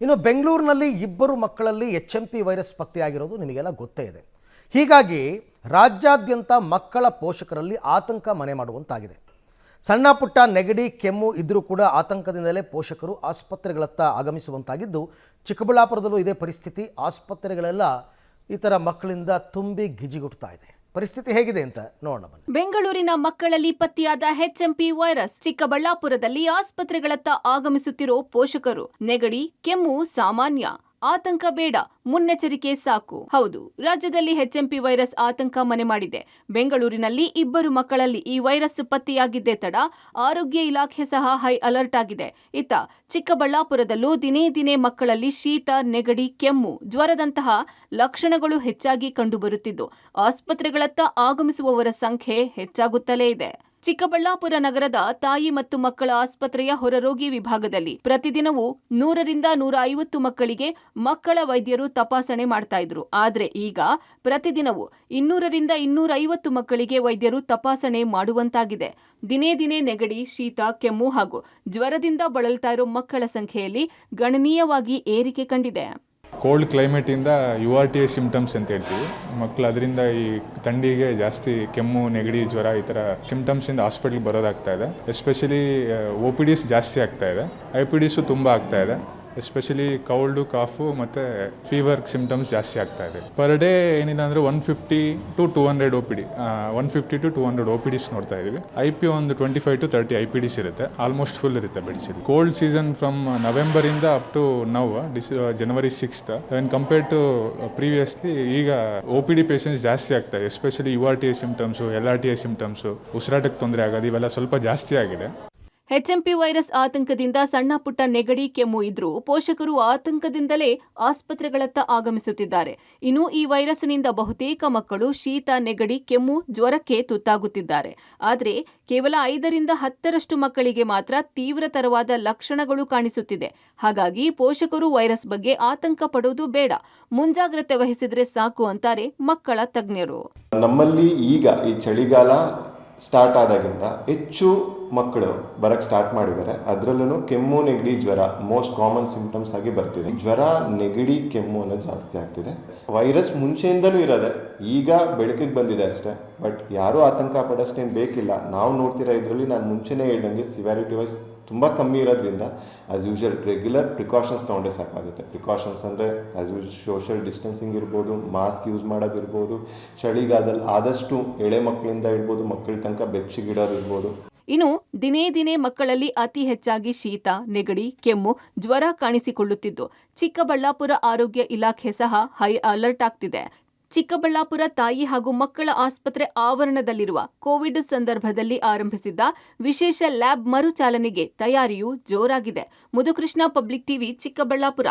ಇನ್ನು ಬೆಂಗಳೂರಿನಲ್ಲಿ ಇಬ್ಬರು ಮಕ್ಕಳಲ್ಲಿ HMP ವೈರಸ್ ಪತ್ತೆಯಾಗಿರೋದು ನಿಮಗೆಲ್ಲ ಗೊತ್ತೇ ಇದೆ. ಹೀಗಾಗಿ ರಾಜ್ಯಾದ್ಯಂತ ಮಕ್ಕಳ ಪೋಷಕರಲ್ಲಿ ಆತಂಕ ಮನೆ ಮಾಡುವಂತಾಗಿದೆ. ಸಣ್ಣ ಪುಟ್ಟ ನೆಗಡಿ ಕೆಮ್ಮು ಇದ್ರೂ ಕೂಡ ಆತಂಕದಿಂದಲೇ ಪೋಷಕರು ಆಸ್ಪತ್ರೆಗಳತ್ತ ಆಗಮಿಸುವಂತಾಗಿದ್ದು, ಚಿಕ್ಕಬಳ್ಳಾಪುರದಲ್ಲೂ ಇದೇ ಪರಿಸ್ಥಿತಿ. ಆಸ್ಪತ್ರೆಗಳೆಲ್ಲ ಈ ಥರ ಮಕ್ಕಳಿಂದ ತುಂಬಿ ಗಿಜಿಗುಡ್ತಾ ಇದೆ. ಪರಿಸ್ಥಿತಿ ಹೇಗಿದೆ ಅಂತ ನೋಡೋಣ ಬನ್ನಿ. ಬೆಂಗಳೂರಿನ ಮಕ್ಕಳಲ್ಲಿ ಪತ್ತೆಯಾದ HMP ವೈರಸ್. ಚಿಕ್ಕಬಳ್ಳಾಪುರದಲ್ಲಿ ಆಸ್ಪತ್ರೆಗಳತ್ತ ಆಗಮಿಸುತ್ತಿರೋ ಪೋಷಕರು. ನೆಗಡಿ ಕೆಮ್ಮು ಸಾಮಾನ್ಯ, ಆತಂಕ ಬೇಡ, ಮುನ್ನೆಚ್ಚರಿಕೆ ಸಾಕು. ಹೌದು, ರಾಜ್ಯದಲ್ಲಿ HMP ವೈರಸ್ ಆತಂಕ ಮನೆ ಮಾಡಿದೆ. ಬೆಂಗಳೂರಿನಲ್ಲಿ ಇಬ್ಬರು ಮಕ್ಕಳಲ್ಲಿ ಈ ವೈರಸ್ ಪತ್ತೆಯಾಗಿದ್ದೇ ತಡ ಆರೋಗ್ಯ ಇಲಾಖೆ ಸಹ ಹೈ ಅಲರ್ಟ್ ಆಗಿದೆ. ಇತ್ತ ಚಿಕ್ಕಬಳ್ಳಾಪುರದಲ್ಲೂ ದಿನೇ ದಿನೇ ಮಕ್ಕಳಲ್ಲಿ ಶೀತ, ನೆಗಡಿ, ಕೆಮ್ಮು, ಜ್ವರದಂತಹ ಲಕ್ಷಣಗಳು ಹೆಚ್ಚಾಗಿ ಕಂಡುಬರುತ್ತಿದ್ದು, ಆಸ್ಪತ್ರೆಗಳತ್ತ ಆಗಮಿಸುವವರ ಸಂಖ್ಯೆ ಹೆಚ್ಚಾಗುತ್ತಲೇ ಇದೆ. ಚಿಕ್ಕಬಳ್ಳಾಪುರ ನಗರದ ತಾಯಿ ಮತ್ತು ಮಕ್ಕಳ ಆಸ್ಪತ್ರೆಯ ಹೊರರೋಗಿ ವಿಭಾಗದಲ್ಲಿ ಪ್ರತಿದಿನವೂ 100ರಿಂದ 150 ಮಕ್ಕಳಿಗೆ ಮಕ್ಕಳ ವೈದ್ಯರು ತಪಾಸಣೆ ಮಾಡ್ತಾ ಇದ್ರು. ಆದ್ರೆ ಈಗ ಪ್ರತಿದಿನವೂ 200ರಿಂದ 250 ಮಕ್ಕಳಿಗೆ ವೈದ್ಯರು ತಪಾಸಣೆ ಮಾಡುವಂತಾಗಿದೆ. ದಿನೇ ದಿನೇ ನೆಗಡಿ, ಶೀತ, ಕೆಮ್ಮು ಹಾಗೂ ಜ್ವರದಿಂದ ಬಳಲ್ತಾ ಇರೋ ಮಕ್ಕಳ ಸಂಖ್ಯೆಯಲ್ಲಿ ಗಣನೀಯವಾಗಿ ಏರಿಕೆ ಕಂಡಿದೆ. ಕೋಲ್ಡ್ ಕ್ಲೈಮೇಟಿಂದ URTA ಸಿಮ್ಟಮ್ಸ್ ಅಂತ ಹೇಳ್ತೀವಿ. ಮಕ್ಕಳು ಅದರಿಂದ ಈ ಥಂಡಿಗೆ ಜಾಸ್ತಿ ಕೆಮ್ಮು, ನೆಗಡಿ, ಜ್ವರ ಈ ಥರ ಸಿಮ್ಟಮ್ಸಿಂದ ಹಾಸ್ಪಿಟ್ಲಿಗೆ ಬರೋದಾಗ್ತಾ ಇದೆ. ಎಸ್ಪೆಷಲಿ OPDs ಜಾಸ್ತಿ ಆಗ್ತಾ ಇದೆ, IPDಸು ತುಂಬ ಆಗ್ತಾ ಇದೆ. ಎಸ್ಪೆಷಲಿ ಕೌಲ್ಡು, ಕಾಫು ಮತ್ತು ಫೀವರ್ ಸಿಮ್ಟಮ್ಸ್ ಜಾಸ್ತಿ ಆಗ್ತಾ ಇದೆ. ಪರ್ ಡೇ ಏನಿಲ್ಲ ಅಂದರೆ 150 to 200 OPD 150 to 200 OPDs ನೋಡ್ತಾ ಇದ್ದೀವಿ. IP ಒಂದು 25 to 30 IPDs ಇರುತ್ತೆ. ಆಲ್ಮೋಸ್ಟ್ ಫುಲ್ ಇರುತ್ತೆ ಬೆಡ್ಸ್. ಕೋಲ್ಡ್ ಸೀಸನ್ ಫ್ರಮ್ ನವೆಂಬರಿಂದ up to now January 6th when compared to previously ಈಗ OPD ಪೇಷಂಟ್ಸ್ ಜಾಸ್ತಿ ಆಗ್ತಾ ಇದೆ. Especially URTA symptoms, LRTA symptoms, ಉಸಿರಾಟಕ್ಕೆ ತೊಂದರೆ ಆಗೋದು ಇವೆಲ್ಲ ಸ್ವಲ್ಪ ಜಾಸ್ತಿ ಆಗಿದೆ. HMP ವೈರಸ್ ಆತಂಕದಿಂದ ಸಣ್ಣ ಪುಟ್ಟ ನೆಗಡಿ ಕೆಮ್ಮು ಇದ್ರೂ ಪೋಷಕರು ಆತಂಕದಿಂದಲೇ ಆಸ್ಪತ್ರೆಗಳತ್ತ ಆಗಮಿಸುತ್ತಿದ್ದಾರೆ. ಇನ್ನು ಈ ವೈರಸ್ನಿಂದ ಬಹುತೇಕ ಮಕ್ಕಳು ಶೀತ, ನೆಗಡಿ, ಕೆಮ್ಮು, ಜ್ವರಕ್ಕೆ ತುತ್ತಾಗುತ್ತಿದ್ದಾರೆ. ಆದರೆ ಕೇವಲ 5ರಿಂದ 10ರಷ್ಟು ಮಕ್ಕಳಿಗೆ ಮಾತ್ರ ತೀವ್ರತರವಾದ ಲಕ್ಷಣಗಳು ಕಾಣಿಸುತ್ತಿದೆ. ಹಾಗಾಗಿ ಪೋಷಕರು ವೈರಸ್ ಬಗ್ಗೆ ಆತಂಕ ಪಡೋದು ಬೇಡ, ಮುಂಜಾಗ್ರತೆ ವಹಿಸಿದ್ರೆ ಸಾಕು ಅಂತಾರೆ ಮಕ್ಕಳ ತಜ್ಞರು. ನಮ್ಮಲ್ಲಿ ಈಗ ಈ ಚಳಿಗಾಲ ಸ್ಟಾರ್ಟ್ ಆದಾಗಿಂದ ಹೆಚ್ಚು ಮಕ್ಕಳು ಬರಕ್ಕೆ ಸ್ಟಾರ್ಟ್ ಮಾಡಿದ್ದಾರೆ. ಅದರಲ್ಲೂ ಕೆಮ್ಮು, ನೆಗಡಿ, ಜ್ವರ ಮೋಸ್ಟ್ ಕಾಮನ್ ಸಿಂಪ್ಟಮ್ಸ್ ಆಗಿ ಬರ್ತಿದೆ. ಜ್ವರ, ನೆಗಡಿ, ಕೆಮ್ಮು ಅನ್ನೋದು ಜಾಸ್ತಿ ಆಗ್ತಿದೆ. ವೈರಸ್ ಮುಂಚೆಯಿಂದಲೂ ಇರೋದೆ, ಈಗ ಬೆಳಕಿಗೆ ಬಂದಿದೆ ಅಷ್ಟೇ. ಬಟ್ ಯಾರೂ ಆತಂಕ ಪಡೋಷ್ಟೇನು ಬೇಕಿಲ್ಲ. ನಾವು ನೋಡ್ತಿರೋ ಇದರಲ್ಲಿ ನಾನು ಮುಂಚೆನೇ ಹೇಳ್ದಂಗೆ ಸಿವ್ಯಾರಿಟಿ ವೈಸ್ ತುಂಬ ಕಮ್ಮಿ ಇರೋದ್ರಿಂದ ಆ್ಯಸ್ ಯೂಶುವಲ್ ರೆಗ್ಯುಲರ್ ಪ್ರಿಕಾಷನ್ಸ್ ತೊಗೊಂಡ್ರೆ ಸಾಕಾಗುತ್ತೆ. ಪ್ರಿಕಾಷನ್ಸ್ ಅಂದರೆ ಆ್ಯಸ್ ಯೂಶುವಲ್ ಸೋಷಿಯಲ್ ಡಿಸ್ಟೆನ್ಸಿಂಗ್ ಇರ್ಬೋದು, ಮಾಸ್ಕ್ ಯೂಸ್ ಮಾಡೋದಿರ್ಬೋದು, ಚಳಿಗಾಲದಲ್ಲಿ ಆದಷ್ಟು ಎಳೆ ಮಕ್ಕಳಿಂದ ಇರ್ಬೋದು ಮಕ್ಕಳ ತನಕ ಬೆಚ್ಚಗಿಡೋದಿರ್ಬೋದು. ಇನ್ನು ದಿನೇ ದಿನೇ ಮಕ್ಕಳಲ್ಲಿ ಅತಿ ಹೆಚ್ಚಾಗಿ ಶೀತ, ನೆಗಡಿ, ಕೆಮ್ಮು, ಜ್ವರ ಕಾಣಿಸಿಕೊಳ್ಳುತ್ತಿದ್ದು, ಚಿಕ್ಕಬಳ್ಳಾಪುರ ಆರೋಗ್ಯ ಇಲಾಖೆ ಸಹ ಹೈ ಅಲರ್ಟ್ ಆಗ್ತಿದೆ. ಚಿಕ್ಕಬಳ್ಳಾಪುರ ತಾಯಿ ಹಾಗೂ ಮಕ್ಕಳ ಆಸ್ಪತ್ರೆ ಆವರಣದಲ್ಲಿರುವ ಕೋವಿಡ್ ಸಂದರ್ಭದಲ್ಲಿ ಆರಂಭಿಸಿದ್ದ ವಿಶೇಷ ಲ್ಯಾಬ್ ಮರುಚಾಲನೆಗೆ ತಯಾರಿಯು ಜೋರಾಗಿದೆ. Mudukrishna, public TV, Chikkaballapur.